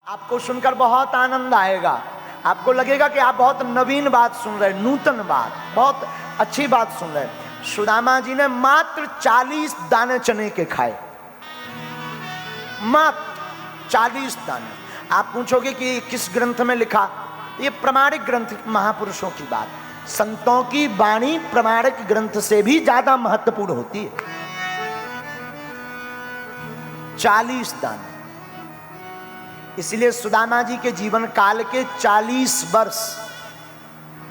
आपको सुनकर बहुत आनंद आएगा। आपको लगेगा कि आप बहुत नवीन बात सुन रहे, नूतन बात, बहुत अच्छी बात सुन रहे। सुदामा जी ने मात्र 40 दाने चने के खाए, मात्र 40 दाने। आप पूछोगे कि किस ग्रंथ में लिखा? ये प्रमाणिक ग्रंथ, महापुरुषों की बात। संतों की वाणी प्रमाणिक ग्रंथ से भी ज्यादा महत्वपूर्ण होती है। 40 दाने। इसलिए सुदामा जी के जीवन काल के 40 वर्ष।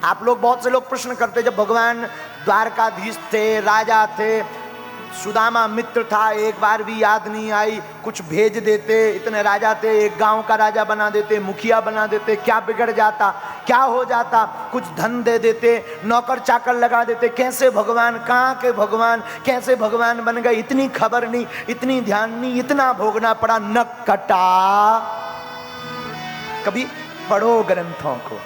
आप लोग, बहुत से लोग प्रश्न करते, जब भगवान द्वारकाधीश थे, राजा थे, सुदामा मित्र था, एक बार भी याद नहीं आई, कुछ भेज देते, इतने राजा थे, एक गांव का राजा बना देते, मुखिया बना देते, क्या बिगड़ जाता, क्या हो जाता, कुछ धन दे देते, नौकर चाकर लगा देते, कैसे भगवान, कहाँ के भगवान, कैसे भगवान बन गए, इतनी खबर नहीं, इतनी ध्यान नहीं, इतना भोगना पड़ा, न कटा। कभी पढ़ो ग्रंथों को,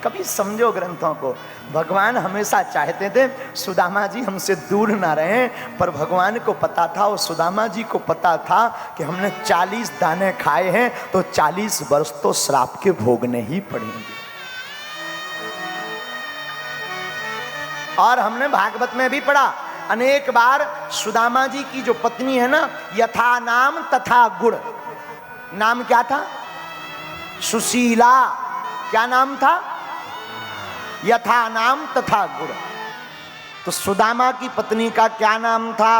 कभी समझो ग्रंथों को। भगवान हमेशा चाहते थे सुदामा जी हमसे दूर ना रहें, पर भगवान को पता था और सुदामा जी को पता था कि हमने 40 दाने खाए हैं तो 40 वर्ष तो श्राप के भोगने ही पड़ेंगे। और हमने भागवत में भी पढ़ा अनेक बार, सुदामा जी की जो पत्नी है ना, यथा नाम तथा गुण। नाम क्या था? सुशीला। क्या नाम था? यथा नाम तथा गुण। तो सुदामा की पत्नी का क्या नाम था?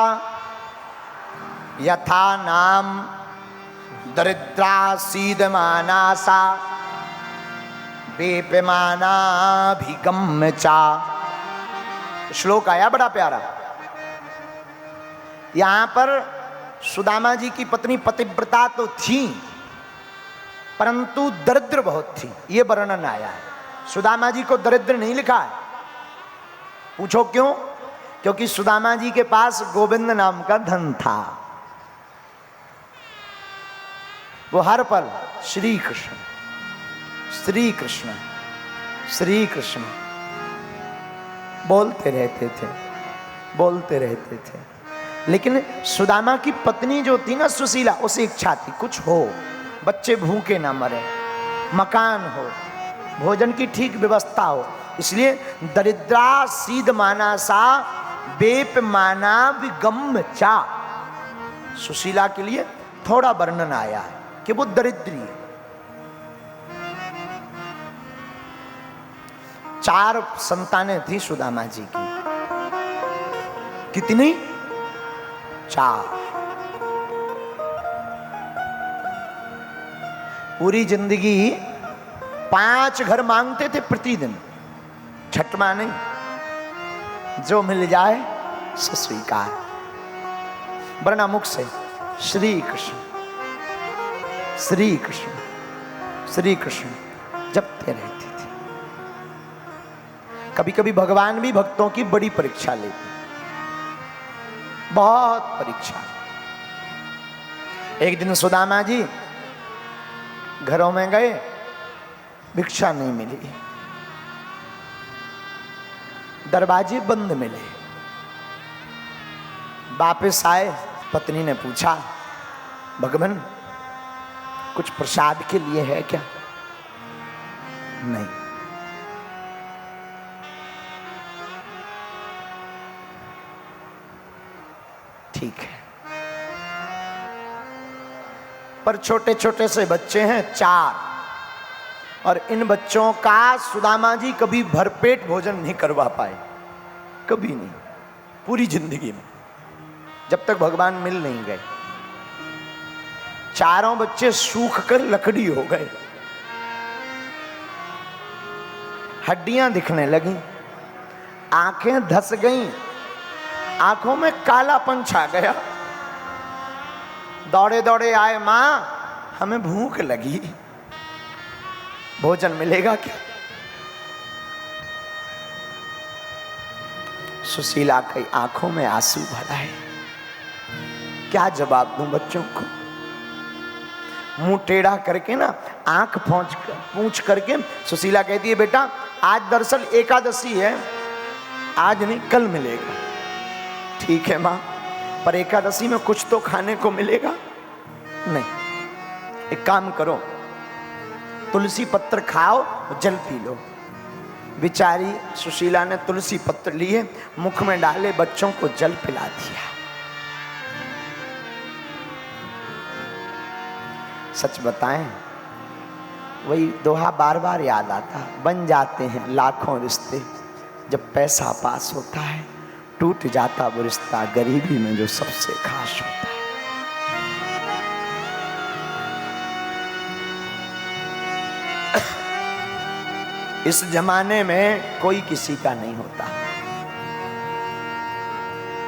यथा नाम दरिद्रा सीदमाना सा बेपमाना भिगम्य चा। श्लोक आया बड़ा प्यारा। यहां पर सुदामा जी की पत्नी पतिव्रता तो थी, परंतु दरिद्र बहुत थी, ये वर्णन आया है। सुदामा जी को दरिद्र नहीं लिखा है। पूछो क्यों? क्योंकि सुदामा जी के पास गोविंद नाम का धन था। वो हर पल श्री कृष्ण श्री कृष्ण श्री कृष्ण बोलते रहते थे, बोलते रहते थे। लेकिन सुदामा की पत्नी जो थी ना, सुशीला, उसे इच्छा थी कुछ हो, बच्चे भूखे ना मरे, मकान हो, भोजन की ठीक व्यवस्था हो। इसलिए दरिद्रा सीध माना सा बेप माना विगम चा। सुशीला के लिए थोड़ा वर्णन आया है कि वो दरिद्री है। 4 संतानें थी सुदामा जी की। कितनी? 4। पूरी जिंदगी 5 घर मांगते थे प्रतिदिन, छठवां नहीं, जो मिल जाए सो स्वीकार, वरना मुख से श्री कृष्ण श्री कृष्ण श्री कृष्ण जपते रहते थे। कभी कभी भगवान भी भक्तों की बड़ी परीक्षा लेते, बहुत परीक्षा। एक दिन सुदामा जी घरों में गए, भिक्षा नहीं मिली, दरवाजे बंद मिले। वापस आए, पत्नी ने पूछा, भगवान कुछ प्रसाद के लिए है क्या? नहीं। ठीक है, पर छोटे छोटे से बच्चे हैं 4, और इन बच्चों का सुदामा जी कभी भरपेट भोजन नहीं करवा पाए, कभी नहीं, पूरी जिंदगी में, जब तक भगवान मिल नहीं गए। 4 बच्चे सूख कर लकड़ी हो गए, हड्डियां दिखने लगी, आंखें धस गईं, आंखों में कालापन छा गया। दौड़े दौड़े आए, मां हमें भूख लगी, भोजन मिलेगा क्या? सुशीला की आंखों में आंसू भरा है। क्या जवाब दूं बच्चों को? मुंह टेढ़ा करके ना, आंख पूंछ करके सुशीला कहती है, बेटा आज दरअसल एकादशी है, आज नहीं कल मिलेगा। ठीक है मां, पर एकादशी में कुछ तो खाने को मिलेगा। नहीं, एक काम करो, तुलसी पत्र खाओ, जल पी लो। बेचारी सुशीला ने तुलसी पत्र लिए, मुख में डाले, बच्चों को जल पिला दिया। सच बताएं, वही दोहा बार बार याद आता, बन जाते हैं लाखों रिश्ते, जब पैसा पास होता है टूट जाता वो रिश्ता गरीबी में जो सबसे खास होता है। इस जमाने में कोई किसी का नहीं होता।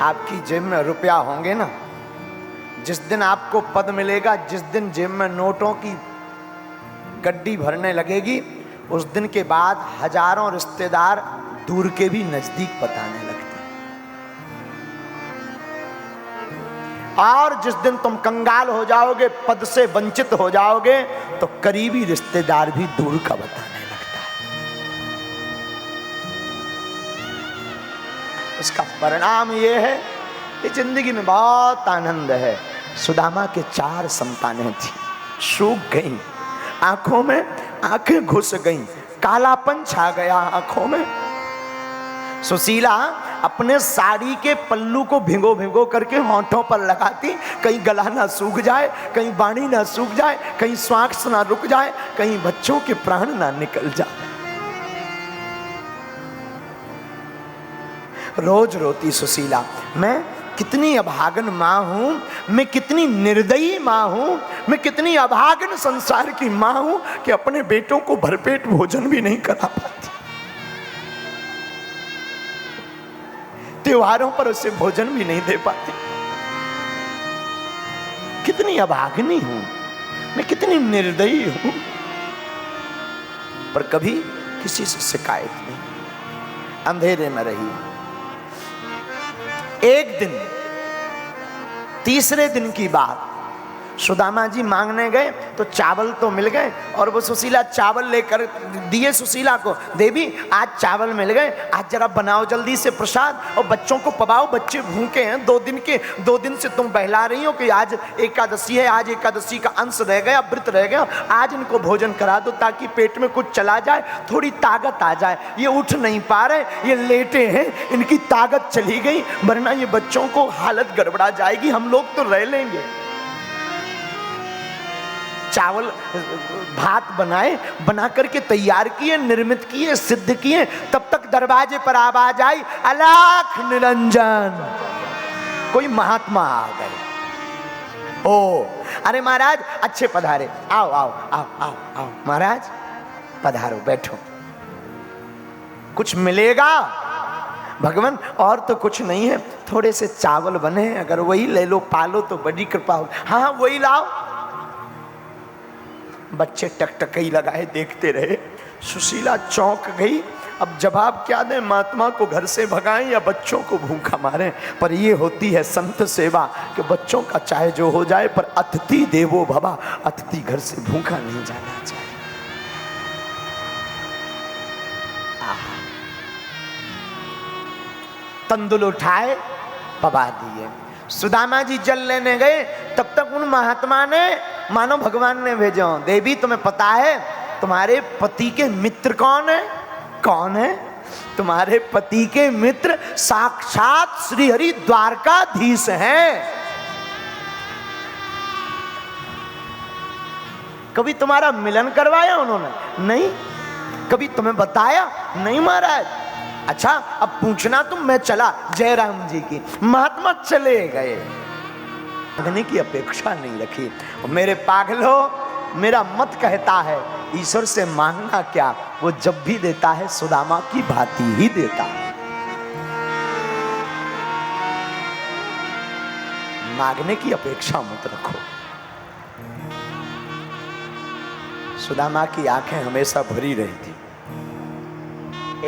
आपकी जेब में रुपया होंगे ना, जिस दिन आपको पद मिलेगा, जिस दिन जेब में नोटों की गड्डी भरने लगेगी, उस दिन के बाद हजारों रिश्तेदार दूर के भी नजदीक बताने लगते हैं। और जिस दिन तुम कंगाल हो जाओगे, पद से वंचित हो जाओगे, तो करीबी रिश्तेदार भी दूर का बताने लगता है। इसका परिणाम ये है कि जिंदगी में बहुत आनंद है। सुदामा के 4 संतानें थी, सूख गईं, आंखों में आंखें घुस गईं, कालापन छा गया आंखों में। सुशीला अपने साड़ी के पल्लू को भिगो भिगो करके होंठों पर लगाती, कहीं गला ना सूख जाए, कहीं वाणी ना सूख जाए, कहीं श्वास ना रुक जाए, कहीं बच्चों के प्राण ना निकल जाए। रोज रोती सुशीला, मैं कितनी अभागन माँ हूं, मैं कितनी निर्दयी माँ हूं, मैं कितनी अभागन संसार की माँ हूं कि अपने बेटों को भरपेट भोजन भी नहीं करा पाती, त्योहारों पर उसे भोजन भी नहीं दे पाती। कितनी अभागनी हूं मैं, कितनी निर्दयी हूं। पर कभी किसी से शिकायत नहीं, अंधेरे में रही। एक दिन, तीसरे दिन की बात, सुदामा जी मांगने गए तो चावल तो मिल गए, और वो सुशीला चावल लेकर दिए सुशीला को, देवी आज चावल मिल गए, आज जरा बनाओ जल्दी से प्रसाद और बच्चों को पवाओ, बच्चे भूखे हैं 2 दिन के, 2 दिन से तुम बहला रही हो कि आज एकादशी है, आज एकादशी का अंश रह गया, व्रत रह गया, आज इनको भोजन करा दो ताकि पेट में कुछ चला जाए, थोड़ी ताकत आ जाए। ये उठ नहीं पा रहे, ये लेटे हैं, इनकी ताकत चली गई, वरना ये बच्चों को हालत गड़बड़ा जाएगी, हम लोग तो रह लेंगे। चावल भात बनाए, बना करके तैयार किए, निर्मित किए, सिद्ध किए, तब तक दरवाजे पर आवाज आई, अलख निरंजन, कोई महात्मा आ गए। ओ अरे महाराज अच्छे पधारे, आओ आओ आओ आओ आओ महाराज पधारो, बैठो, कुछ मिलेगा? भगवान और तो कुछ नहीं है, थोड़े से चावल बने, अगर वही ले लो पालो तो बड़ी कृपा हो। हाँ हाँ वही लाओ। बच्चे टकटकई लगाए देखते रहे। सुशीला चौंक गई, अब जवाब क्या दें, महात्मा को घर से भगाएं या बच्चों को भूखा मारें। पर ये होती है संत सेवा कि बच्चों का चाहे जो हो जाए, पर अतिथि देवो भवा, अतिथि घर से भूखा नहीं जाना चाहिए। तंदुल उठाए पवा दिए। सुदामा जी जल लेने गए, तब तक उन महात्मा ने, मानो भगवान ने भेजो, देवी तुम्हें पता है तुम्हारे पति के मित्र कौन है? कौन है? तुम्हारे पति के मित्र साक्षात श्री हरि द्वारकाधीश हैं। कभी तुम्हारा मिलन करवाया उन्होंने? नहीं। कभी तुम्हें बताया? नहीं महाराज। अच्छा अब पूछना तुम, मैं चला जयराम जी की। महात्मा चले गए, मांगने की अपेक्षा नहीं रखी। मेरे पागलो, मेरा मत कहता है ईश्वर से मांगना क्या, वो जब भी देता है सुदामा की भांति ही देता है। मांगने की अपेक्षा मत रखो। सुदामा की आंखें हमेशा भरी रही थी।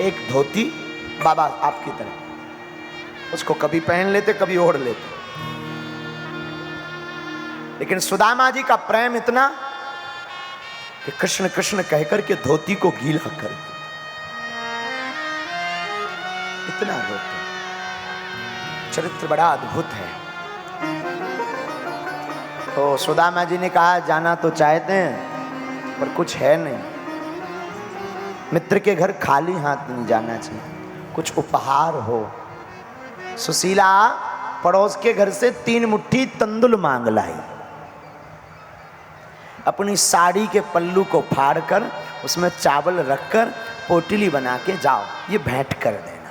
एक धोती बाबा आपकी तरह, उसको कभी पहन लेते कभी ओढ़ लेते, लेकिन सुदामा जी का प्रेम इतना कि कृष्ण कृष्ण कहकर के धोती को गीला कर, इतना रोते। चरित्र बड़ा अद्भुत है। तो सुदामा जी ने कहा जाना तो चाहते हैं, पर कुछ है नहीं। मित्र के घर खाली हाथ नहीं जाना चाहिए, कुछ उपहार हो। सुशीला पड़ोस के घर से 3 मुट्ठी तंदुल मांग लाई, अपनी साड़ी के पल्लू को फाड़कर उसमें चावल रखकर पोटली बना के जाओ, ये भेंट कर देना।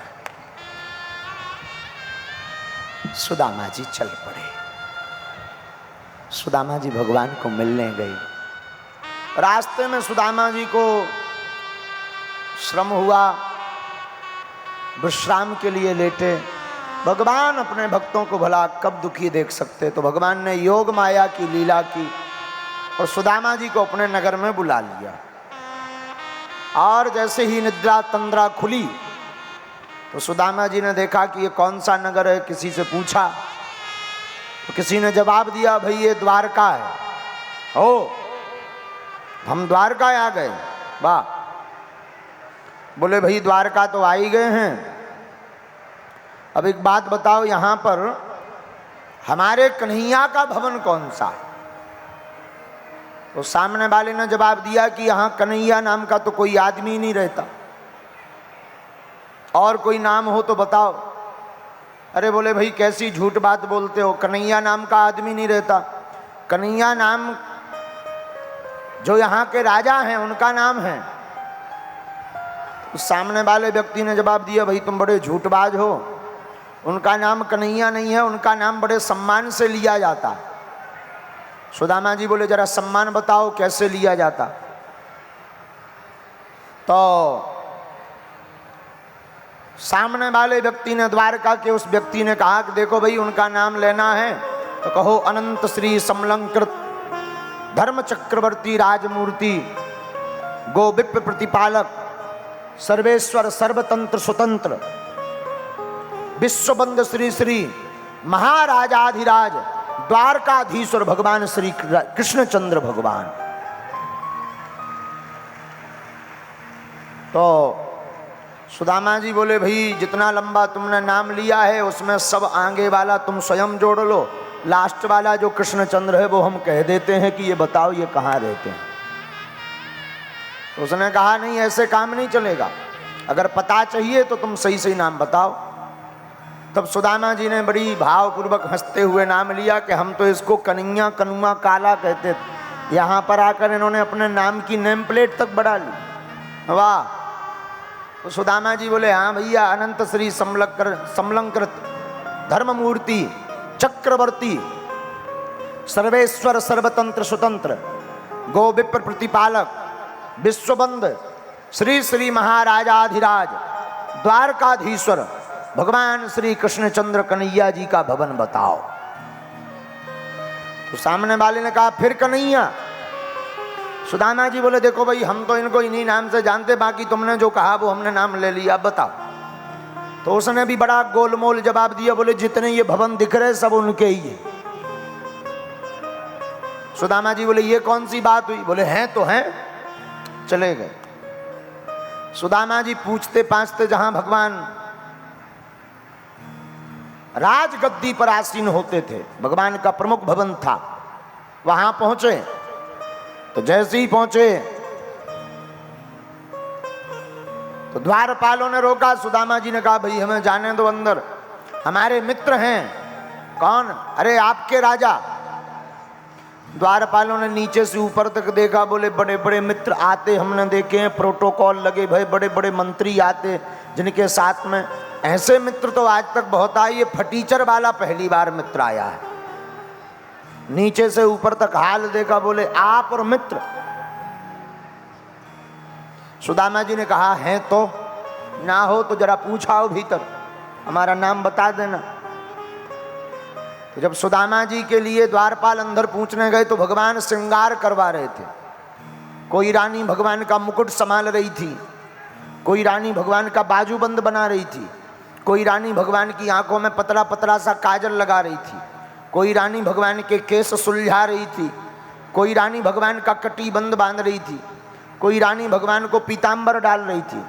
सुदामा जी चल पड़े। सुदामा जी भगवान को मिलने गए। रास्ते में सुदामा जी को श्रम हुआ, विश्राम के लिए लेटे। भगवान अपने भक्तों को भला कब दुखी देख सकते, तो भगवान ने योग माया की लीला की और सुदामा जी को अपने नगर में बुला लिया। और जैसे ही निद्रा तंद्रा खुली तो सुदामा जी ने देखा कि ये कौन सा नगर है। किसी से पूछा तो किसी ने जवाब दिया, भाई ये द्वारका है। ओ, हम द्वारका आ गए। वाह। बोले भाई द्वारका तो आ ही गए हैं, अब एक बात बताओ, यहाँ पर हमारे कन्हैया का भवन कौन सा है? तो सामने वाले ने जवाब दिया कि यहाँ कन्हैया नाम का तो कोई आदमी नहीं रहता, और कोई नाम हो तो बताओ। अरे बोले भाई कैसी झूठ बात बोलते हो, कन्हैया नाम का आदमी नहीं रहता। कन्हैया नाम जो यहाँ के राजा हैं उनका नाम है। तो सामने वाले व्यक्ति ने जवाब दिया, भाई तुम बड़े झूठबाज हो, उनका नाम कन्हैया नहीं है, उनका नाम बड़े सम्मान से लिया जाता। सुदामा जी बोले जरा सम्मान बताओ कैसे लिया जाता। तो सामने वाले व्यक्ति ने, द्वारका के उस व्यक्ति ने कहा कि देखो भाई उनका नाम लेना है तो कहो अनंत श्री समलंकृत धर्म चक्रवर्ती राजमूर्ति गोविप्र प्रतिपालक सर्वेश्वर सर्वतंत्र स्वतंत्र विश्वबंद श्री श्री महाराजाधिराज द्वारकाधीश्वर भगवान श्री कृष्णचंद्र भगवान। तो सुदामा जी बोले भाई जितना लंबा तुमने नाम लिया है उसमें सब आगे वाला तुम स्वयं जोड़ लो, लास्ट वाला जो कृष्णचंद्र है वो हम कह देते हैं कि ये बताओ ये कहाँ रहते हैं। तो उसने कहा नहीं ऐसे काम नहीं चलेगा, अगर पता चाहिए तो तुम सही सही नाम बताओ। तब सुदामा जी ने बड़ी भावपूर्वक हंसते हुए नाम लिया कि हम तो इसको कन्हैया कनुआ काला कहते थे, यहाँ पर आकर इन्होंने अपने नाम की नेम प्लेट तक बढ़ा ली। वाह। तो सुदामा जी बोले हाँ भैया, अनंत श्री समलंकृत धर्ममूर्ति चक्रवर्ती सर्वेश्वर सर्वतंत्र स्वतंत्र गोविप्र प्रतिपालक विश्वबंद श्री श्री महाराजाधिराज द्वारकाधीश्वर भगवान श्री कृष्णचंद्र कन्हैया जी का भवन बताओ। तो सामने वाले ने कहा फिर कन्हैया। सुदामा जी बोले देखो भाई हम तो इनको इन्हीं नाम से जानते, बाकी तुमने जो कहा वो हमने नाम ले लिया, बताओ। तो उसने भी बड़ा गोलमोल जवाब दिया, बोले जितने ये भवन दिख रहे सब उनके ही है। सुदामा जी बोले ये कौन सी बात हुई? बोले हैं तो हैं। चले गए। सुदामा जी पूछते पाछते जहां भगवान राजगद्दी पर आसीन होते थे, भगवान का प्रमुख भवन था, वहां पहुंचे। तो जैसे ही पहुंचे तो द्वारपालों ने रोका। सुदामा जी ने कहा भाई हमें जाने दो अंदर, हमारे मित्र हैं। कौन? अरे आपके राजा। द्वारपालों ने नीचे से ऊपर तक देखा, बोले बड़े बड़े मित्र आते हमने देखे हैं, प्रोटोकॉल लगे भाई, बड़े बड़े मंत्री आते जिनके साथ में, ऐसे मित्र तो आज तक बहुत आए, ये फटीचर वाला पहली बार मित्र आया है। नीचे से ऊपर तक हाल देखा, बोले आप और मित्र। सुदामा जी ने कहा है तो, ना हो तो जरा पूछाओ भीतर, हमारा नाम बता देना। तो जब सुदामा जी के लिए द्वारपाल अंदर पूछने गए तो भगवान श्रृंगार करवा रहे थे। कोई रानी भगवान का मुकुट संभाल रही थी, कोई रानी भगवान का बाजूबंद बना रही थी, कोई रानी भगवान की आंखों में पतला पतला सा काजल लगा रही थी, कोई रानी भगवान के केस सुलझा रही थी, कोई रानी भगवान का कटीबंद बांध रही थी, कोई रानी भगवान को पीतांबर डाल रही थी।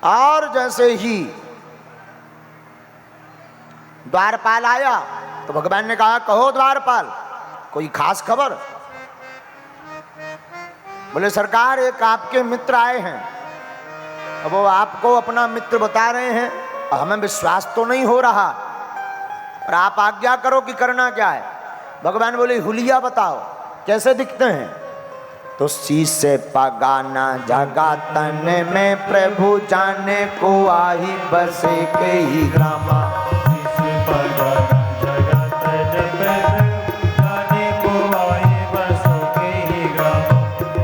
और जैसे ही द्वारपाल आया तो भगवान ने कहा कहो द्वारपाल, कोई खास खबर? बोले सरकार एक आपके मित्र आए हैं, अब वो आपको अपना मित्र बता रहे हैं, हमें विश्वास तो नहीं हो रहा, और आप आज्ञा करो कि करना क्या है। भगवान बोले हुलिया बताओ कैसे दिखते हैं। तो शीशे पगाना जगा तन में प्रभु जाने को आई बसे के ही ग्रामा।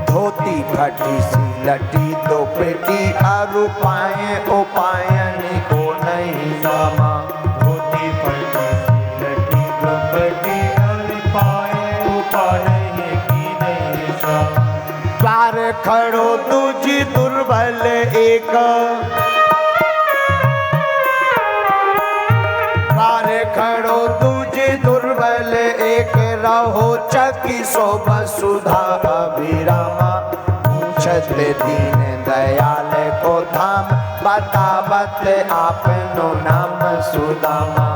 धोती फटी सी लटी तो पेटी और पाए उपायन को नहीं जामा। धोती फटी सी लटी तो पेटी और पाए उपायन की नहीं जामा। द्वार खड़ो तुझी दुर्बल एक, द्वार खड़ो तुझी दुर्बल एक, रहो चकी सो वसुधा अभिरामा। पूछत दीन दयाल को धाम, बतावत आपनो नाम सुदामा।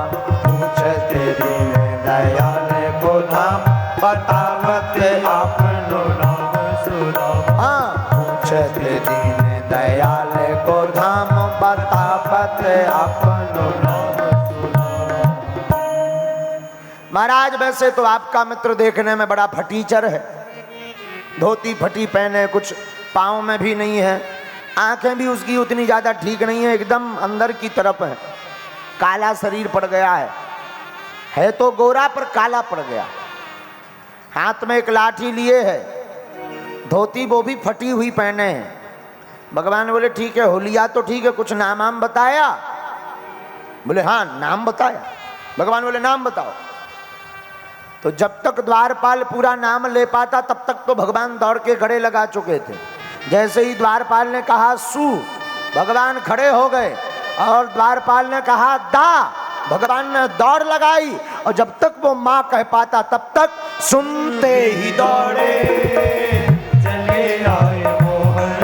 पूछत दीन दयाल को धाम, बतावत आपनो नाम सुदामा। हाँ, पूछत दीन दयाल को धाम, बतावत आपनो नाम। महाराज वैसे तो आपका मित्र देखने में बड़ा फटीचर है, धोती फटी पहने, कुछ पाँव में भी नहीं है, आंखें भी उसकी उतनी ज़्यादा ठीक नहीं है, एकदम अंदर की तरफ है, काला शरीर पड़ गया है तो गोरा पर काला पड़ गया। हाथ में एक लाठी लिए है, धोती वो भी फटी हुई पहने हैं। भगवान बोले ठीक है, हुलिया तो ठीक है, कुछ नाम आम बताया? बोले हाँ नाम बताया। भगवान बोले नाम बताओ। तो जब तक द्वारपाल पूरा नाम ले पाता तब तक तो भगवान दौड़ के गड़े लगा चुके थे। जैसे ही द्वारपाल ने कहा सु, भगवान खड़े हो गए, और द्वारपाल ने कहा दा, भगवान ने दौड़ लगाई, और जब तक वो माँ कह पाता तब तक सुनते ही दौड़े चले आए मोहन,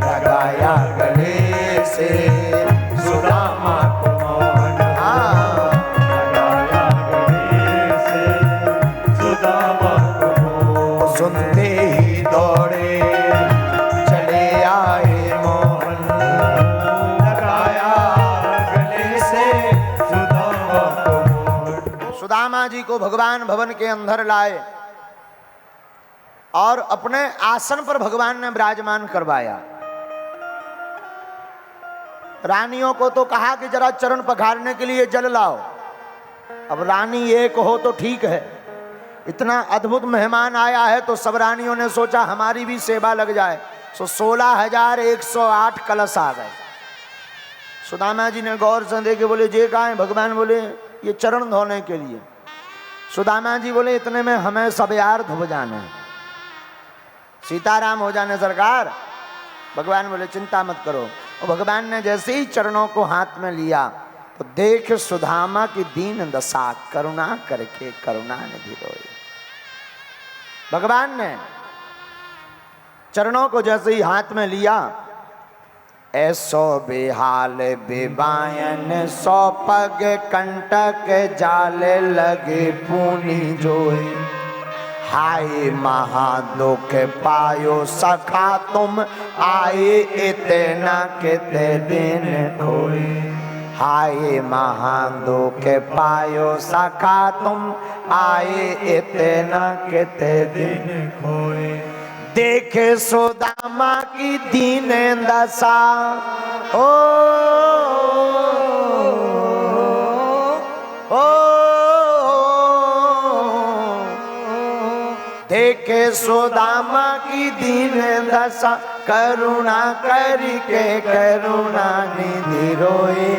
लगाया गले से सुदामा को मोहन। लगाया गले से सुदामा को मोहन। सुनते ही दौड़े चले आए मोहन, लगाया गले से सुदामा को मोहन। सुदामा जी को भगवान भवन के अंदर लाए और अपने आसन पर भगवान ने विराजमान करवाया। रानियों को तो कहा कि जरा चरण पखारने के लिए जल लाओ। अब रानी एक हो तो ठीक है, इतना अद्भुत मेहमान आया है तो सब रानियों ने सोचा हमारी भी सेवा लग जाए। सो 16,108 कलश आ गए। सुदामा जी ने गौर से देखे, बोले जे कहाँ है? भगवान बोले ये चरण धोने के लिए। सुदामा जी बोले इतने में हमें सब यार धुब जाने, सीताराम हो जाने सरकार। भगवान बोले चिंता मत करो। और भगवान ने जैसे ही चरणों को हाथ में लिया तो देख सुदामा की दीन दशा, करुणा करके करुणा निधि रोए। भगवान ने चरणों को जैसे ही हाथ में लिया, ऐसो बेहाल बेबायन, सौ पग कंटक जाल लगे पूनी जोए। हाय महादुख पायो सखा तुम, आए इतना किते दिन खोए। हाय महादुख पायो सखा तुम, आए इतना किते दिन खोए। देखे सुदामा की दीन दशा, ओ देखे सुदामा की दीन दशा, करुणा करके करुणा निधि रोए।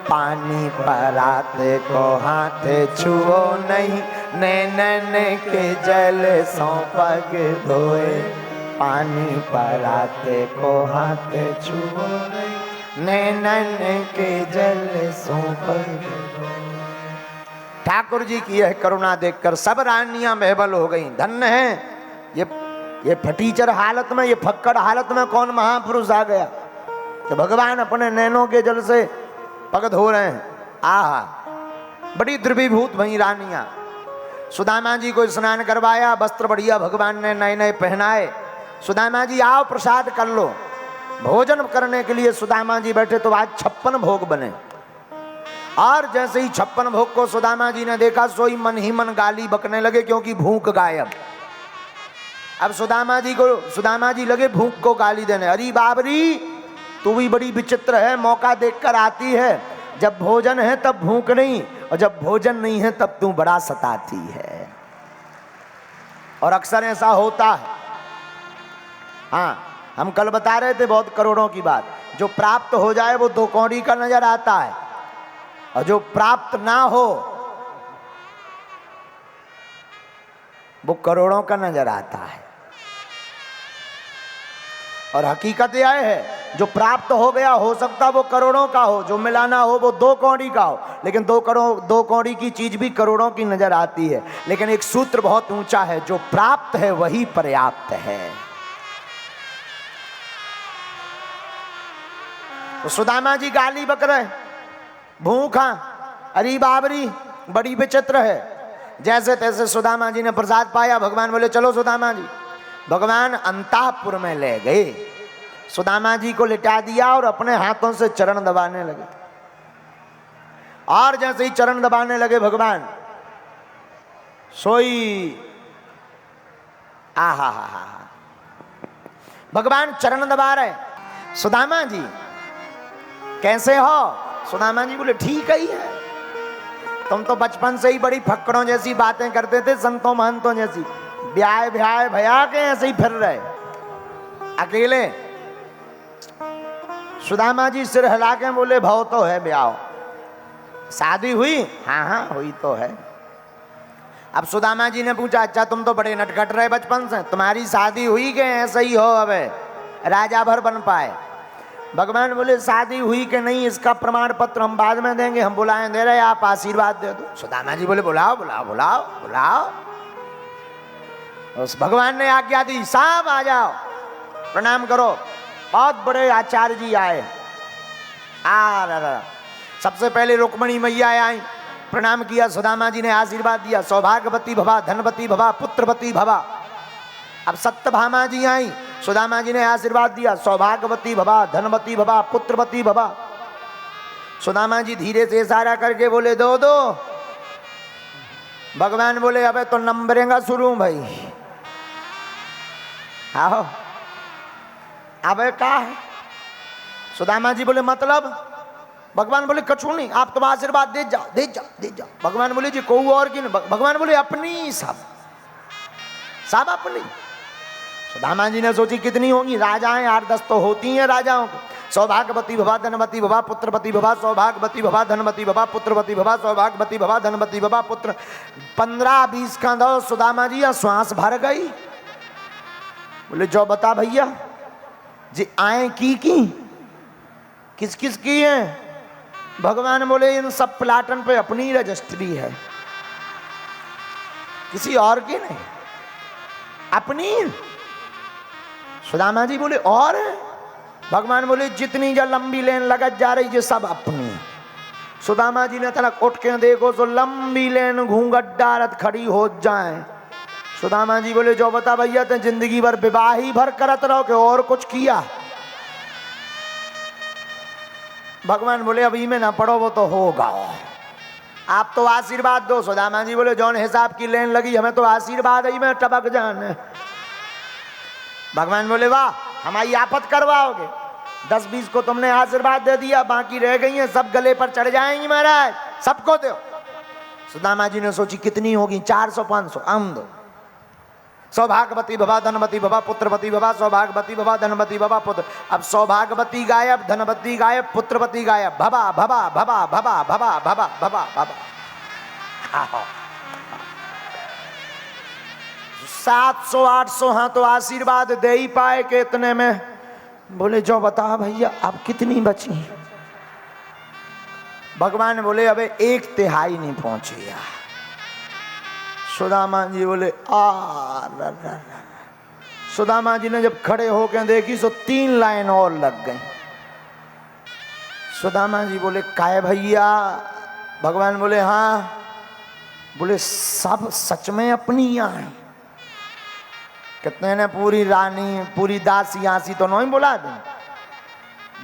पानी परात को हाथ छुओ नहीं, नैनन के जल सौ पग धोए। पानी परात को हाथ छुओ नहीं, नैनन के जल सौ पग धोए। ठाकुर जी की यह करुणा देखकर सब रानियां बेबल हो गईं। धन्य है ये फटीचर हालत में, ये फक्कड़ हालत में कौन महापुरुष आ गया कि भगवान अपने नैनों के जल से पग धो रहे हैं। आहा, बड़ी द्रवीभूत भई रानियां। सुदामा जी को स्नान करवाया, वस्त्र बढ़िया भगवान ने नए नए पहनाए, सुदामा जी आओ प्रसाद कर लो। भोजन करने के लिए सुदामा जी बैठे तो आज 56 भोग बने। और जैसे ही 56 भोग को सुदामा जी ने देखा, सोई मन ही मन गाली बकने लगे, क्योंकि भूख गायब। अब सुदामा जी लगे भूख को गाली देने, अरे बाबरी तू भी बड़ी विचित्र है, मौका देखकर आती है, जब भोजन है तब भूख नहीं, और जब भोजन नहीं है तब तू बड़ा सताती है। और अक्सर ऐसा होता है। हाँ, हम कल बता रहे थे बहुत करोड़ों की बात, जो प्राप्त हो जाए वो 2 कौड़ी का नजर आता है, और जो प्राप्त ना हो वो करोड़ों का नजर आता है। और हकीकत यह है, जो प्राप्त हो गया हो सकता वो करोड़ों का हो, जो मिला ना हो वो 2 कौड़ी का हो, लेकिन 2 कौड़ी की चीज भी करोड़ों की नजर आती है। लेकिन एक सूत्र बहुत ऊंचा है, जो प्राप्त है वही पर्याप्त है। तो सुदामा जी गाली बक रहे, भूखा, अरे बाबरी बड़ी विचित्र है। जैसे तैसे सुदामा जी ने प्रसाद पाया, भगवान बोले चलो सुदामा जी। भगवान अंतःपुर में ले गए, सुदामा जी को लिटा दिया और अपने हाथों से चरण दबाने लगे। और जैसे ही चरण दबाने लगे भगवान, सोई आहा हा हा, भगवान चरण दबा रहे। सुदामा जी कैसे हो? सुदामा जी बोले ठीक ही है, तुम तो बचपन से ही बड़ी फक्कड़ों जैसी बातें करते थे, संतों महंतों जैसी, ब्याह भया के ऐसे ही फिर रहे अकेले। सुदामा जी सिर हिला के बोले भाव तो है, ब्याह शादी हुई? हाँ हाँ हुई तो है। अब सुदामा जी ने पूछा, अच्छा तुम तो बड़े नटखट रहे बचपन से, तुम्हारी शादी हुई कि ऐसे ही हो अब राजा भर बन पाए? भगवान बोले शादी हुई कि नहीं इसका प्रमाण पत्र हम बाद में देंगे, हम बुलाएं दे रहे, आप आशीर्वाद दे दो। सुदामा जी बोले बुलाओ बुलाओ बुलाओ बुलाओ। उस भगवान ने आज्ञा दी, सब आ जाओ, प्रणाम करो। बहुत बड़े आचार्य जी आए। सबसे पहले रुक्मणी मैया आई, प्रणाम किया, सुदामा जी ने आशीर्वाद दिया, सौभाग्यवती भवा, धनवती भवा, पुत्रवती भवा। अब सत्यभामा जी आई, सुदामा जी ने आशीर्वाद दिया, सौभाग्यवती भवा, धनवती भवा, पुत्रवती भवा। सुदामा जी धीरे से इशारा करके बोले दो दो। भगवान बोले अबे तो नंबरेगा शुरू भाई, आओ। अबे क्या है? सुदामा जी बोले मतलब? भगवान बोले कछु नहीं, आप तुम आशीर्वाद दे जाओ दे जाओ दे जाओ। भगवान बोले जी को और की? भगवान बोले अपनी, सब अपनी। सुदामा जी ने सोची कितनी होंगी, राजाएं 8-10 तो होती हैं राजाओं को। सौभाग्यवती भवा, धनवती भवा, पुत्रवती भवा, सौभाग्यवती भवा, धनवती भवा, पुत्रवती भवा, सौभाग्यवती भवा, धनवती भवा, पुत्र। 15-20 का दो सुदामा जी श्वास भर गई। बोले जो बता भैया जी, आए की किस किस की है? भगवान बोले इन सब प्लाटन पे अपनी रजिस्ट्री है, किसी और की नहीं, अपनी। सुदामा जी बोले और? भगवान बोले जितनी जो लंबी लेन लगत जा रही है सब अपनी। सुदामा जी ने तलक उठ के देखो तो लंबी लेन घूंघट डारत खड़ी हो जाए। सुदामा जी बोले जो बता भैया, तो जिंदगी भर विवाह ही भर करत रहो कि और कुछ किया? भगवान बोले अभी में ना पढ़ो, वो तो होगा, आप तो आशीर्वाद दो। सुदामा जी बोले जौन हिसाब की लेन लगी हमें तो आशीर्वाद ही में टपक जाने। भगवान बोले वाह, हमारी आफत करवाओगे। 10-20 को तुमने आशीर्वाद दे दिया, बाकी रह गई हैं सब गले पर चढ़ जाएंगी महाराज, सबको दो। सुदामा जी ने सोची कितनी होगी, 400-500 हम दो। सौभाग्यवती भवा, धनवती भवा, पुत्रवती भवा, सौभाग्यवती भवा, धनवती भवा, पुत्र। अब सौभाग्यवती गायब, धनवती गायब, पुत्रवती गायब, भवा भवा भवा भवा भवा भवा भवा भवा। 700-800 हाँ तो आशीर्वाद दे ही पाए कि इतने में। बोले जो बता भैया अब कितनी बची? भगवान बोले अबे 1/3 नहीं पहुंची यार। सुदामा जी बोले सुदामा जी ने जब खड़े होकर देखी तो 3 लाइन और लग गई। सुदामा जी बोले काय भैया? भगवान बोले हाँ। बोले सब सच में अपनी यहाँ है? कितने ने पूरी रानी पूरी दासी आसी तो नहीं बुला दें।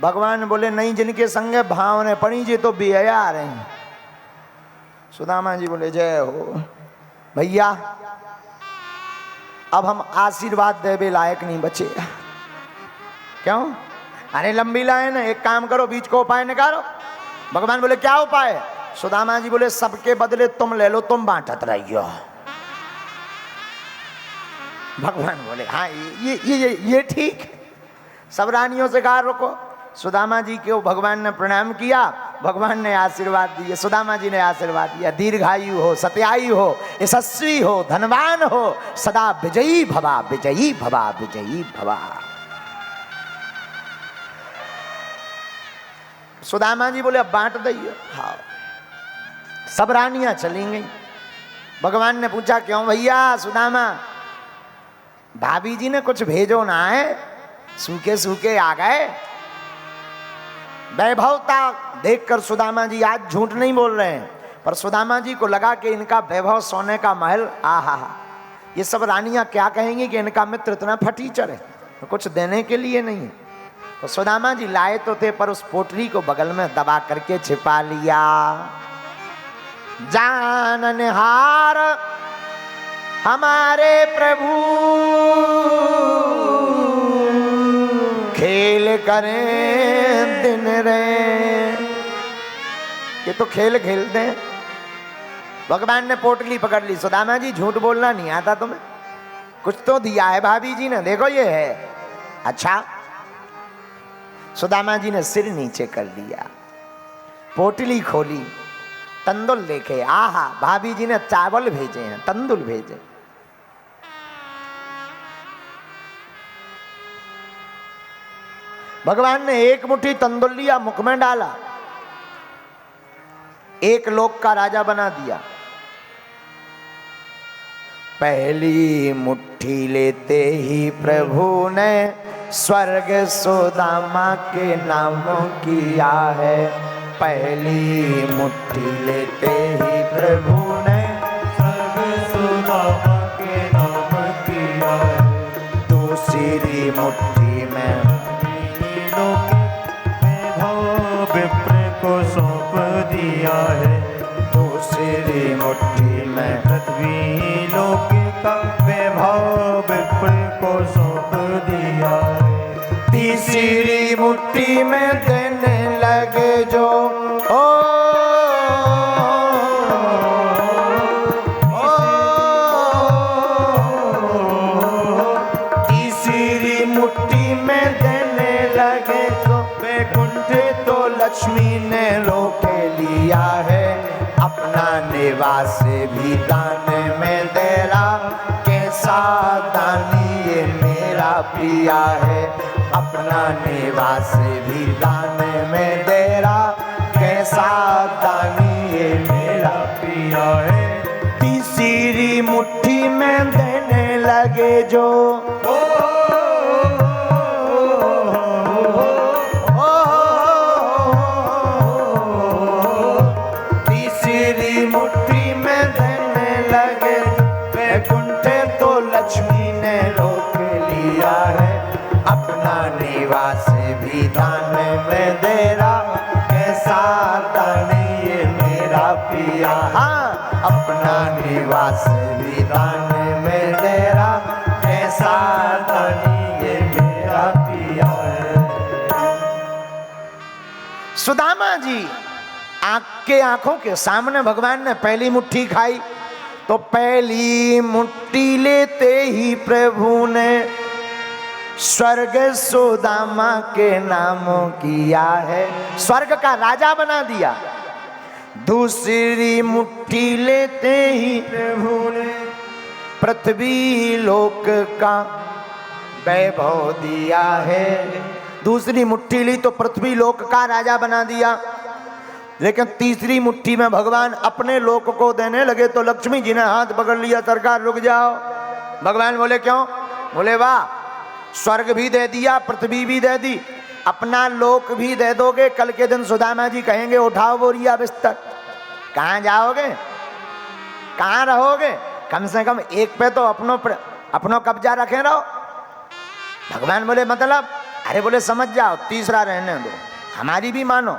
भगवान बोले नहीं, जिनके संगे भाव ने पड़ी जी तो बेहया आ रहे हैं। सुदामा जी बोले जय हो भैया, अब हम आशीर्वाद देवे लायक नहीं बचे। क्यों? अरे लंबी लाइन है, एक काम करो बीच को उपाय निकालो। भगवान बोले क्या उपाय? सुदामा जी बोले सबके बदले तुम ले लो, तुम बांटत रहियो। भगवान बोले हाँ ये ठीक है। सब रानियों से कहा रुको। सुदामा जी को भगवान ने प्रणाम किया, भगवान ने आशीर्वाद दिए। सुदामा जी ने आशीर्वाद दिया, दीर्घायु हो, सत्यायु हो, यशस्वी हो, धनवान हो, सदा विजयी भवा, विजयी भवा, विजयी भवा। सुदामा जी बोले अब बांट दइए। हाँ, सब रानियां चली गई। भगवान ने पूछा क्यों भैया? सुदामा भाभी जी ने कुछ भेजो ना है, सूखे सूखे आ गए। वैभवता देखकर सुदामा जी आज झूठ नहीं बोल रहे हैं, पर सुदामा जी को लगा कि इनका वैभव सोने का महल, आहा, ये सब रानियां क्या कहेंगी कि इनका मित्र इतना फटीचर है, तो कुछ देने के लिए नहीं है। तो सुदामा जी लाए तो थे, पर उस पोटली को बगल में दबा करके छिपा लिया। जाननहार हमारे प्रभु खेल करें दिन रे। ये तो खेल खेलते हैं। भगवान ने पोटली पकड़ ली। सुदामा जी झूठ बोलना नहीं आता तुम्हें? कुछ तो दिया है भाभी जी ने, देखो ये है। अच्छा, सुदामा जी ने सिर नीचे कर लिया, पोटली खोली, तंदुल देखे। आहा, भाभी जी ने चावल भेजे हैं, तंदुल भेजे। भगवान ने एक मुट्ठी तंदुल लिया, मुख में डाला, एक लोक का राजा बना दिया। पहली मुट्ठी लेते ही प्रभु ने स्वर्ग सुदामा के नाम किया है। पहली मुट्ठी लेते ही प्रभु ने स्वर्ग सुदामा के नाम किया है। दूसरी मुट्ठी में विप्र को सौंप दिया है। दूसरी मुट्ठी में पृथ्वी लोक का वैभव विप्र को सौंप दिया है। तीसरी मुट्ठी में देने लगे जो तीसरी मुट्ठी में देने लगे जो वैकुंठ तो लक्ष्मी ने रोक लिया है। अपना निवास भी दान में दे रहा, कैसा दानी ये मेरा पिया है। अपना निवास भी दान में दे रहा, कैसा दानी ये मेरा पिया है। तीसरी मुट्ठी में देने लगे जो तीसरी मुट्ठी में देने लगे वैकुंठ तो लक्ष्मी ने रोक लिया है। अपना निवास भी दान में दे रहा, कैसा दानी ये मेरा पिया। हाँ, अपना निवास भी दान में दे रहा, कैसा दानी ये मेरा पिया है। सुदामा जी आंखों के सामने भगवान ने पहली मुट्ठी खाई, तो पहली मुट्ठी लेते ही प्रभु ने स्वर्ग सुदामा के नाम किया है, स्वर्ग का राजा बना दिया। दूसरी मुट्ठी लेते ही प्रभु ने पृथ्वी लोक का वैभव दिया है। दूसरी मुट्ठी ली तो पृथ्वी लोक का राजा बना दिया। लेकिन तीसरी मुट्ठी में भगवान अपने लोक को देने लगे तो लक्ष्मी जी ने हाथ पकड़ लिया, सरकार रुक जाओ। भगवान बोले क्यों? बोले वाह, स्वर्ग भी दे दिया, पृथ्वी भी दे दी, अपना लोक भी दे दोगे, कल के दिन सुदामा जी कहेंगे उठाओ बोरिया बिस्तर। कहाँ जाओगे, कहाँ रहोगे? कम से कम एक पे तो अपनो कब्जा रखे रहो। भगवान बोले मतलब? अरे बोले समझ जाओ, तीसरा रहने दो, हमारी भी मानो।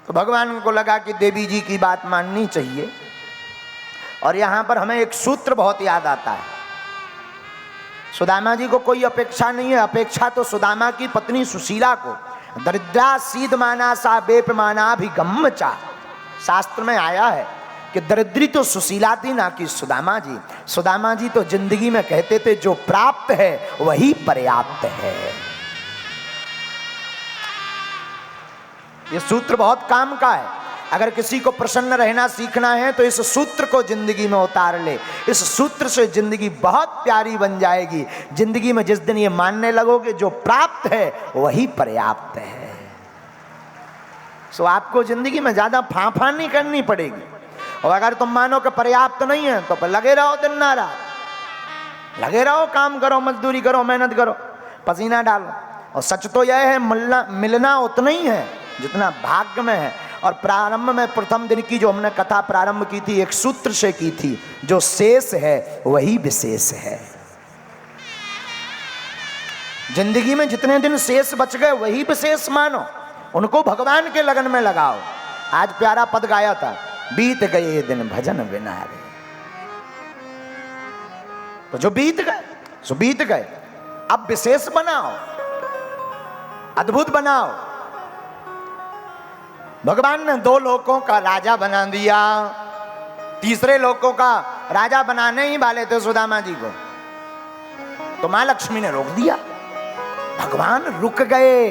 तो भगवान को लगा कि देवी जी की बात माननी चाहिए। और यहां पर हमें एक सूत्र बहुत याद आता है। सुदामा जी को कोई अपेक्षा नहीं है, अपेक्षा तो सुदामा की पत्नी सुशीला को। दरिद्रा सीध माना सा बेप माना भी गम्मचा। शास्त्र में आया है कि दरिद्री तो सुशीला थी, ना कि सुदामा जी। सुदामा जी तो जिंदगी में कहते थे जो प्राप्त है वही पर्याप्त है। ये सूत्र बहुत काम का है। अगर किसी को प्रसन्न रहना सीखना है तो इस सूत्र को जिंदगी में उतार ले। इस सूत्र से जिंदगी बहुत प्यारी बन जाएगी। जिंदगी में जिस दिन ये मानने लगोगे जो प्राप्त है वही पर्याप्त है, सो आपको जिंदगी में ज्यादा फांफा नहीं करनी पड़ेगी। और अगर तुम मानो कि पर्याप्त नहीं है तो लगे रहो, दिन ना रात लगे रहो, काम करो, मजदूरी करो, मेहनत करो, पसीना डालो। और सच तो यह है मिलना उतना ही है जितना भाग्य में है। और प्रारंभ में प्रथम दिन की जो हमने कथा प्रारंभ की थी एक सूत्र से की थी, जो शेष है वही विशेष है। जिंदगी में जितने दिन शेष बच गए वही विशेष मानो, उनको भगवान के लगन में लगाओ। आज प्यारा पद गाया था, बीत गए दिन भजन बिना रे। तो जो बीत गए सो बीत गए, अब विशेष बनाओ, अद्भुत बनाओ। भगवान ने 2 लोकों का राजा बना दिया, तीसरे लोकों का राजा बनाने ही वाले थे सुदामा जी को, तो मां लक्ष्मी ने रोक दिया। भगवान रुक गए।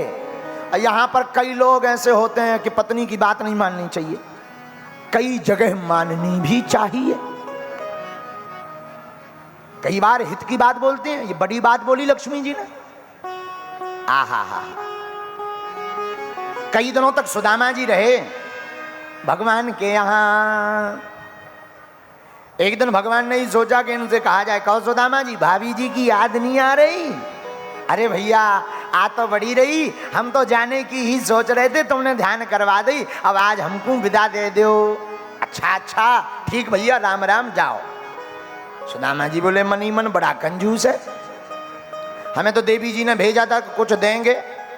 यहां पर कई लोग ऐसे होते हैं कि पत्नी की बात नहीं माननी चाहिए, कई जगह माननी भी चाहिए। कई बार हित की बात बोलते हैं, ये बड़ी बात बोली लक्ष्मी जी ने। आहा हा, कई दिनों तक सुदामा जी रहे भगवान के यहां। एक दिन भगवान ने ही सोचा कि इनसे कहा जाए, कहो सुदामा जी भाभी जी की याद नहीं आ रही? अरे भैया आ तो बड़ी रही, हम तो जाने की ही सोच रहे थे, तुमने ध्यान करवा दी, अब आज हमको विदा दे दो। अच्छा अच्छा ठीक भैया, राम राम, जाओ। सुदामा जी बोले मन ही मन बड़ा कंजूस है, हमें तो देवी जी ने भेजा था कुछ देंगे,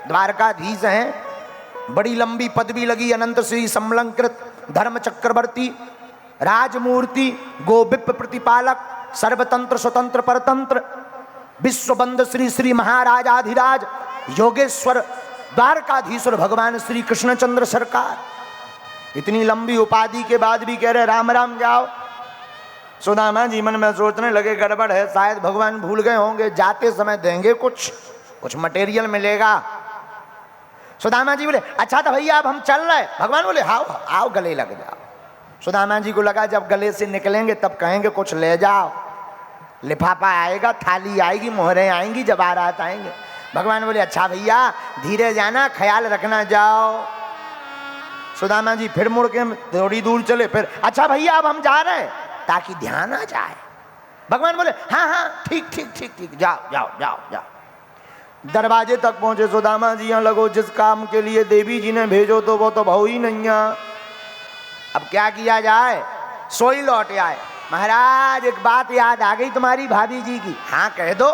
द्वारकाधीश हैं, बड़ी लंबी पदवी लगी, अनंत श्री समलंकृत धर्म चक्रवर्ती राजमूर्ति गोविप प्रतिपालक सर्वतंत्र स्वतंत्र परतंत्र विश्वबंद श्री श्री महाराजाधिराज योगेश्वर द्वारकाधीश्वर भगवान श्री कृष्णचंद्र सरकार। इतनी लंबी उपाधि के बाद भी कह रहे राम राम, जाओ। सुदामा जी मन में सोचने लगे गड़बड़ है, शायद भगवान भूल गए होंगे, जाते समय देंगे कुछ मटेरियल मिलेगा। सुदामा जी बोले अच्छा तो भैया अब हम चल रहे। भगवान बोले आओ आओ, गले लग जाओ। सुदामा जी को लगा जब गले से निकलेंगे तब कहेंगे कुछ ले जाओ, लिफाफा आएगा, थाली आएगी, मोहरें आएंगी, जवाहरात आएंगे। भगवान बोले अच्छा भैया धीरे जाना, ख्याल रखना, जाओ। सुदामा जी फिर मुड़ के थोड़ी दूर चले, फिर अच्छा भैया अब हम जा रहे हैं, ताकि ध्यान आ जाए। भगवान बोले हाँ हाँ ठीक ठीक ठीक ठीक, जाओ जाओ जाओ जाओ। दरवाजे तक पहुंचे सुदामा जी, यहाँ लगो जिस काम के लिए देवी जी ने भेजो तो वो तो भाव ही नहीं है, अब क्या किया जाए, सोई लौट आए। महाराज एक बात याद आ गई तुम्हारी भाभी जी की। हाँ कह दो।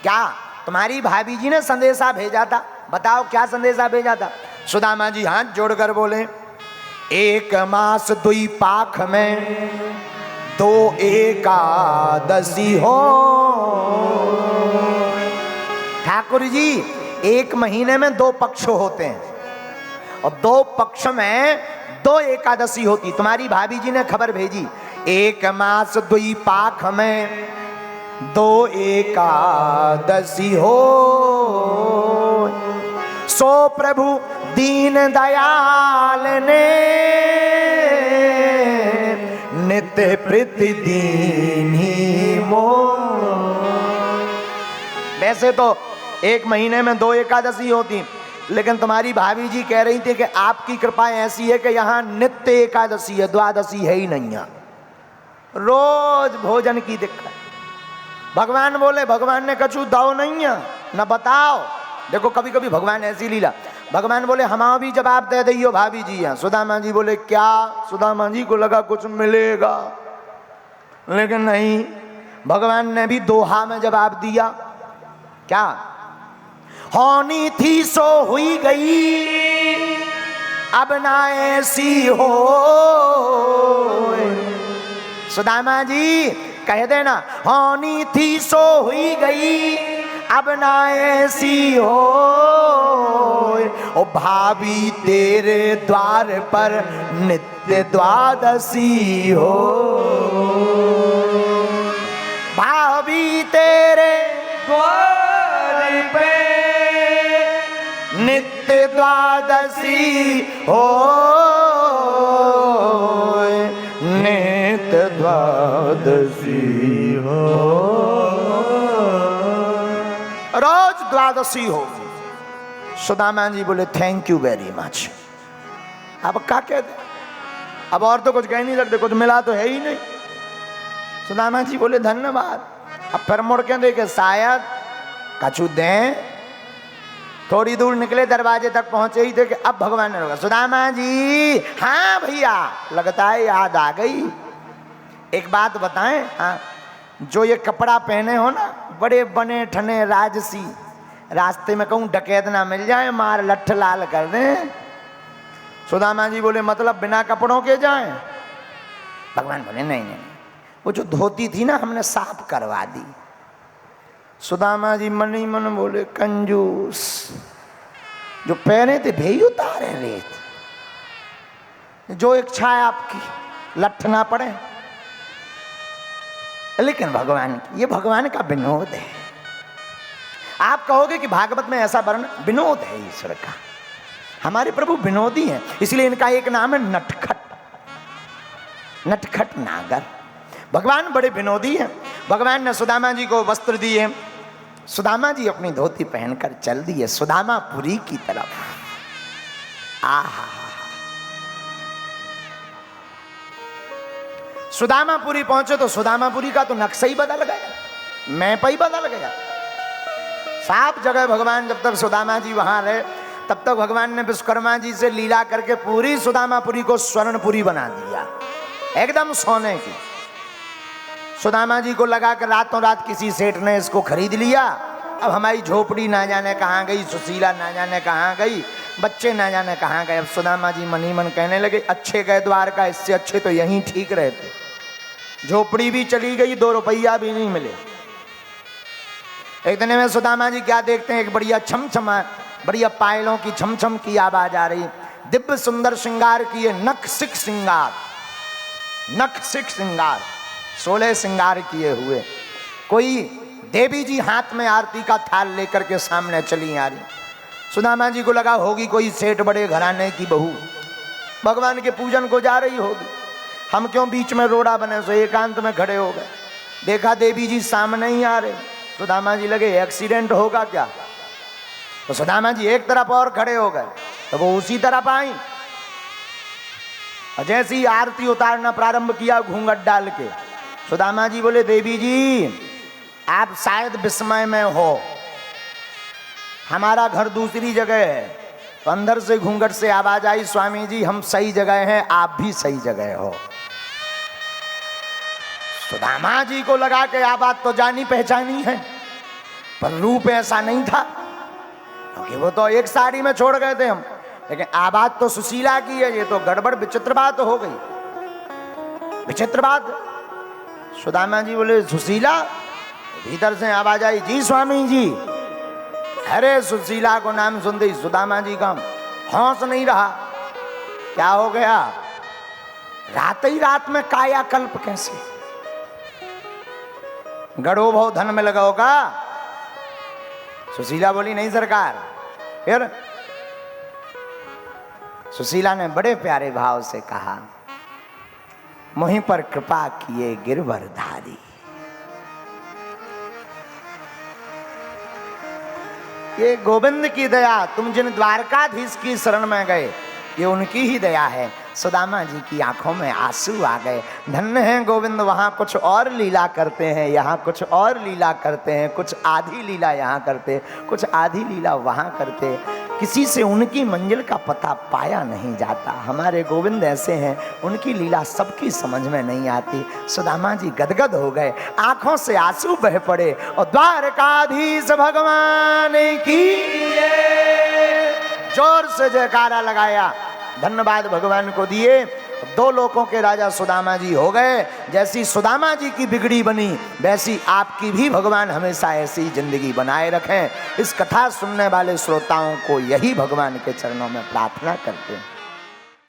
क्या? तुम्हारी भाभी जी ने संदेशा भेजा था, बताओ क्या संदेशा भेजा था। सुदामा जी हाथ जोड़कर बोले 1 मास 2 पाख में 2 एकादशी हो। ठाकुर जी 1 महीने में 2 पक्ष होते हैं और 2 पक्ष में 2 एकादशी होती। तुम्हारी भाभी जी ने खबर भेजी 1 मास 2 पाख में 2 एकादशी हो। सो प्रभु दीन दयाल ने नित्य प्रति दीनी मो। वैसे तो 1 महीने में 2 एकादशी होती, लेकिन तुम्हारी भाभी जी कह रही थी कि आपकी कृपा ऐसी है कि यहाँ नित्य एकादशी है, द्वादशी है ही नहीं है, रोज भोजन की दिक्कत। भगवान बोले, भगवान ने कछु दाव नहीं है न बताओ। देखो कभी कभी भगवान ऐसी लीला, भगवान बोले हम भी जवाब दे दियो भाभी जी हैं। सुदामा जी बोले क्या? सुदामा जी को लगा कुछ मिलेगा। लेकिन नहीं, भगवान ने भी दोहा में जवाब दिया। क्या? होनी थी सो हुई गई, अब ना ऐसी हो। सुदामा जी कह देना, होनी थी सो हुई गई, अब ना ऐसी हो। ओ भाभी तेरे द्वार पर नित्य द्वादशी हो। भाभी तेरे द्वार पे नित्य द्वादशी हो, नित्य द्वादशी हो, रोज द्वादशी हो। सुदामा जी बोले थैंक यू वेरी मच। अब क्या कहते, अब और तो कुछ कह नहीं सकते, कुछ मिला तो है ही नहीं। सुदामा जी बोले धन्यवाद। अब फिर मुड़ के देखे, शायद कछु दें। थोड़ी दूर निकले, दरवाजे तक पहुंचे ही थे कि अब भगवान ने रोका। सुदामा जी, हाँ भैया, लगता है याद आ गई। एक बात बताएं, हाँ, जो ये कपड़ा पहने हो ना, बड़े बने ठने राजसी, रास्ते में कहूँ डकैत ना मिल जाए, मार लठ लाल कर दें। सुदामा जी बोले मतलब बिना कपड़ों के जाएं? भगवान बोले नहीं नहीं, वो जो धोती थी ना, हमने साफ करवा दी। सुदामा जी मन ही मन बोले कंजूस, जो पहने थे भेई उतारे रेत, जो इच्छा है आपकी, लठ ना पड़े। लेकिन भगवान, ये भगवान का विनोद है। आप कहोगे कि भागवत में ऐसा वर्णन, विनोद है ईश्वर का। हमारे प्रभु विनोदी हैं, इसलिए इनका एक नाम है नटखट, नटखट नागर। भगवान बड़े विनोदी हैं। भगवान ने सुदामा जी को वस्त्र दिए, सुदामा जी अपनी धोती पहनकर चल दिए सुदामापुरी की तरफ। आहा, सुदामापुरी पहुंचे तो सुदामापुरी का तो नक्शा ही बदल गया, मैप ही बदल गया। साफ जगह भगवान जब तक सुदामा जी वहां रहे, तब तक भगवान ने विश्वकर्मा जी से लीला करके पूरी सुदामापुरी को स्वर्णपुरी बना दिया, एकदम सोने की। सुदामा जी को लगा कि रातों रात किसी सेठ ने इसको खरीद लिया। अब हमारी झोपड़ी ना जाने कहाँ गई, सुशीला ना जाने कहाँ गई, बच्चे ना जाने कहाँ गए। अब सुदामा जी मन ही मन कहने लगे, अच्छे गए द्वारका, इससे अच्छे तो यहीं ठीक रहते। झोपड़ी भी चली गई, 2 रुपया भी नहीं मिले। एक दिन में सुदामा जी क्या देखते हैं, एक बढ़िया छमछमा, बढ़िया पायलों की छमछम की आवाज आ रही, दिव्य सुंदर श्रृंगार किए, नख सिख श्रृंगार, नख सिख श्रृंगार, 16 श्रृंगार किए हुए कोई देवी जी हाथ में आरती का थाल लेकर के सामने चली आ रही। सुदामा जी को लगा होगी कोई सेठ बड़े घराने की बहू, भगवान के पूजन को जा रही होगी। हम क्यों बीच में रोड़ा बने, सो एकांत में खड़े हो गए। देखा देवी जी सामने ही आ रहे। सुदामा जी लगे एक्सीडेंट होगा क्या, तो सुदामा जी एक तरफ और खड़े हो गए, तो वो उसी तरफ आई। और जैसे ही आरती उतारना प्रारंभ किया घूंघट डाल के, सुदामा जी बोले देवी जी आप शायद विस्मय में हो, हमारा घर दूसरी जगह है। तो अंदर से घूंघट से आवाज आई, स्वामी जी हम सही जगह हैं, आप भी सही जगह हो। सुदामा जी को लगा कि आवाज तो जानी पहचानी है, पर रूप ऐसा नहीं था, क्योंकि वो तो एक साड़ी में छोड़ गए थे हम, लेकिन आवाज तो सुशीला की है। ये तो गड़बड़ विचित्र बात हो गई, विचित्र बात। सुदामा जी बोले सुशीला, भीतर से आवाज आई, जी स्वामी जी। अरे सुशीला को नाम सुनते ही सुदामा जी का होश नहीं रहा, क्या हो गया, रात ही रात में कायाकल्प कैसे, गढ़ो भाव धन में लगा होगा। सुशीला बोली नहीं सरकार। फिर सुशीला ने बड़े प्यारे भाव से कहा, मुझ पर कृपा किए गिरवरधारी। ये गोविंद की दया, तुम जिन द्वारकाधीश की शरण में गए, ये उनकी ही दया है। सुदामा जी की आंखों में आंसू आ गए। धन्य हैं गोविंद, वहाँ कुछ और लीला करते हैं, यहाँ कुछ और लीला करते हैं, कुछ आधी लीला यहाँ करते, कुछ आधी लीला वहाँ करते। किसी से उनकी मंजिल का पता पाया नहीं जाता। हमारे गोविंद ऐसे हैं, उनकी लीला सबकी समझ में नहीं आती। सुदामा जी गदगद हो गए, आंखों से आंसू बह पड़े और द्वारकाधीश भगवान की जोर से जयकारा लगाया, धन्यवाद भगवान को दिए। 2 लोकों के राजा सुदामा जी हो गए। जैसी सुदामा जी की बिगड़ी बनी, वैसी आपकी भी भगवान हमेशा ऐसी जिंदगी बनाए रखें। इस कथा सुनने वाले श्रोताओं को यही भगवान के चरणों में प्रार्थना करते हैं।